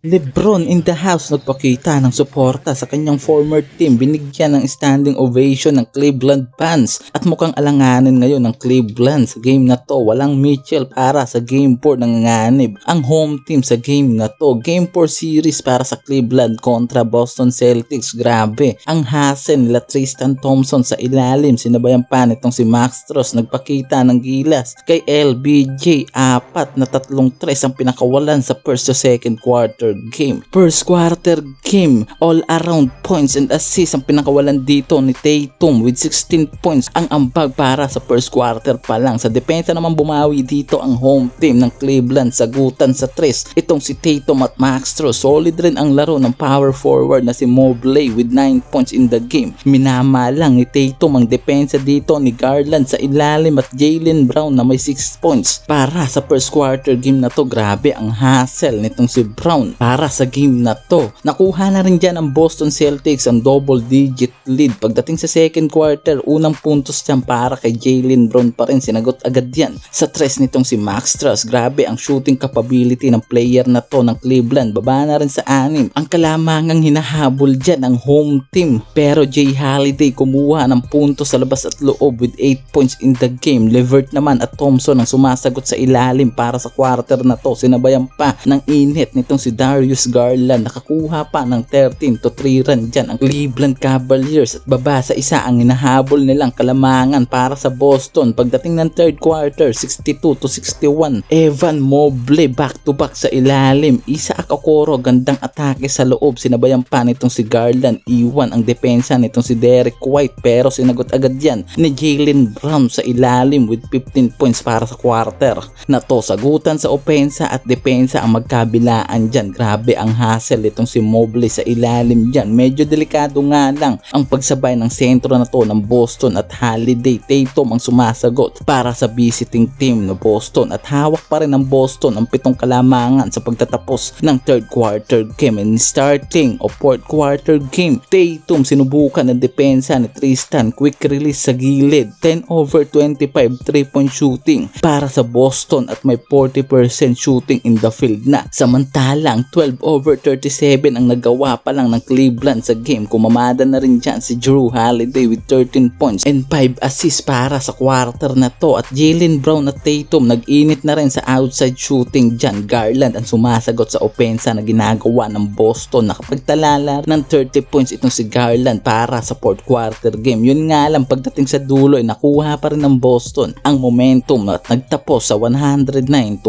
LeBron in the house nagpakita ng suporta sa kanyang former team, binigyan ng standing ovation ng Cleveland fans at mukhang alanganin ngayon ng Cleveland sa game na to. Walang Mitchell para sa game 4 ng nanganib ang home team sa game na to. Game 4 series para sa Cleveland kontra Boston Celtics. Grabe ang hustle nila Tristan Thompson sa ilalim, sinabayan pa nitong si Max Strus, nagpakita ng gilas kay LBJ. 4 na 3-3 ang pinakawalan sa first to second quarter game. First quarter game, all around points and assists ang pinakawalan dito ni Tatum with 16 points ang ambag para sa first quarter pa lang. Sa depensa naman bumawi dito ang home team ng Cleveland, sagutan sa tres itong si Tatum at Max Strus. Solid rin ang laro ng power forward na si Mobley with 9 points in the game. Minama lang ni Tatum ang depensa dito ni Garland sa ilalim at Jaylen Brown na may 6 points para sa first quarter game na to. Grabe ang hustle nitong si Brown para sa game na to. Nakuha na rin dyan ang Boston Celtics ang double digit lead. Pagdating sa second quarter, unang puntos dyan para kay Jaylen Brown pa rin, sinagot agad yan sa tres nitong si Max Strus. Grabe ang shooting capability ng player na to ng Cleveland. Baba na rin sa 6 ang kalamangang hinahabol dyan ang home team, pero Jay Holiday kumuha ng puntos sa labas at loob with 8 points in the game. Levert naman at Thompson ang sumasagot sa ilalim para sa quarter na to, sinabayan pa ng init nitong si Darius Garland. Nakakuha pa ng 13-3 run dyan ang Cleveland Cavaliers at baba sa isa ang hinahabol nilang kalamangan para sa Boston. Pagdating ng third quarter, 62-61 Evan Mobley back to back sa ilalim. Isaac Okoro gandang atake sa loob, sinabayan pa nitong si Garland. Iwan ang depensa nitong si Derek White pero sinagot agad yan ni Jaylen Brown sa ilalim with 15 points para sa quarter na to. Sagutan sa opensa at depensa ang magkabilaan dyan. Grabe ang hustle itong si Mobley sa ilalim dyan. Medyo delikado nga lang ang pagsabay ng sentro na to ng Boston at Holiday. Tatum ang sumasagot para sa visiting team ng Boston at hawak pa rin ng Boston ang 7 kalamangan sa pagtatapos ng third quarter game. And starting of fourth quarter game, Tatum sinubukan ng depensa ni Tristan, quick release sa gilid, 10/25 3-point shooting para sa Boston at may 40% shooting in the field na. Samantalang 12/37 ang nagawa pa lang ng Cleveland sa game. Kumamada na rin dyan si Jrue Holiday with 13 points and 5 assists para sa quarter na to. At Jaylen Brown at Tatum nag-init na rin sa outside shooting dyan. Garland ang sumasagot sa opensa na ginagawa ng Boston. Nakapagtalala ng 30 points itong si Garland para sa fourth quarter game. Yun nga lang, pagdating sa dulo ay nakuha pa rin ng Boston ang momentum at nagtapos sa 109-102.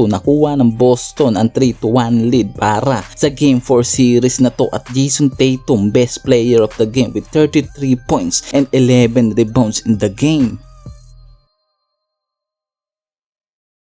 Nakuha ng Boston ang 3-1 lead para sa game 4 series na to. At Jason Tatum best player of the game with 33 points and 11 rebounds in the game.